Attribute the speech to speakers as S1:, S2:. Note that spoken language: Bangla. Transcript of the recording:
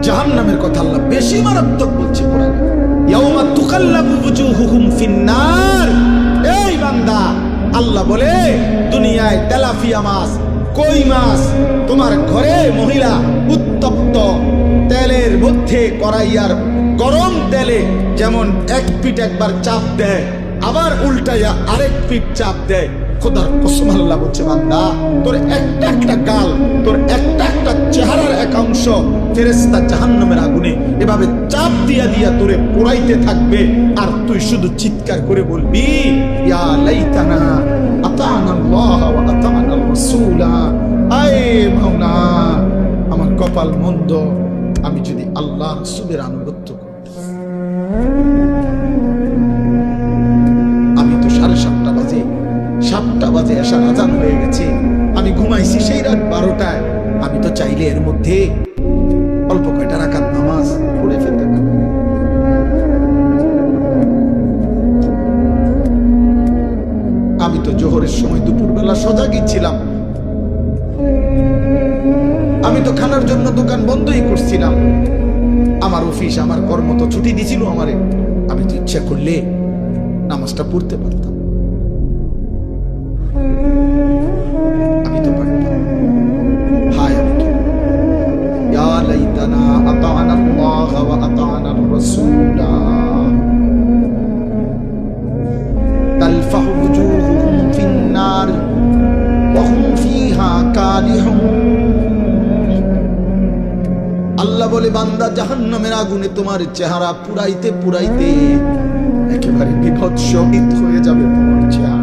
S1: জাহান্নামের কথা আল্লাহ বেশি মারাত্মক বলছে কোরআনে, ইয়াউমা তুকাল্লাবু ওয়ুজুহুহুম ফিন্নার। এই বান্দা, আল্লাহ বলে দুনিয়ায় তেলাপিয়া মাছ, কই মাছ তোমার ঘরে মহিলা উত্তপ্ত তেলের মধ্যে কড়াইয়ার গরম তেলে যেমন এক পিঠ একবার চাপ দেয়, আবার উল্টাইয়া আরেক পিঠ চাপ দেয়। খোদার কসম আল্লাহ বলছে, বান্দা তোর একটা একটা গাল, তোর একটা একটা চেহারার এক অংশ ফেরেশতা জাহান্নামের আগুনে এভাবে চাপ দিয়া দিয়া তোরে পোড়াইতে থাকবে, আর তুই শুধু চিৎকার করে বলবি, ইয়া লাইতানা আতানা আল্লাহ ওয়া আতানা রাসূলা। আয় মাওলা, আমার কপাল মন্দ, আমি যদি আল্লাহ রাসূলের আনুগত্য করতাম। আমি তো 7:30 বাজে এশার আজান হয়ে গেছে, আমি ঘুমাইছি সেই রাত 12টায়। আমি তো চাইলে এর মধ্যে অল্প কয়টা রাকাত নামাজ পড়ে ফেলতে পারি। আমি তো জোহরের সময় দুপুরবেলা সজাগই ছিলাম, আমি তো খানার জন্য দোকান বন্ধই করছিলাম। আমার অফিস, আমার কর্ম তো ছুটি দিছিল আমারে, আমি তো ইচ্ছা করলে নামাজটা পড়তে পারতাম। আমি তো পারতাম। হায় আমি কি, ইয়া লাইতানা আতানা আল্লাহ ওয়া আতানা রাসূলা তালফাহু ওয়ুজুহুহুম ফিন্নার ওয়া হুম ফিহা কালিহুন। আল্লাহ বলে, বান্দা জাহান্নামের আগুনে তোমার চেহারা পুরাইতে পুরাইতে একেবারে বিভৎস হয়ে যাবে তোমার চেহারা।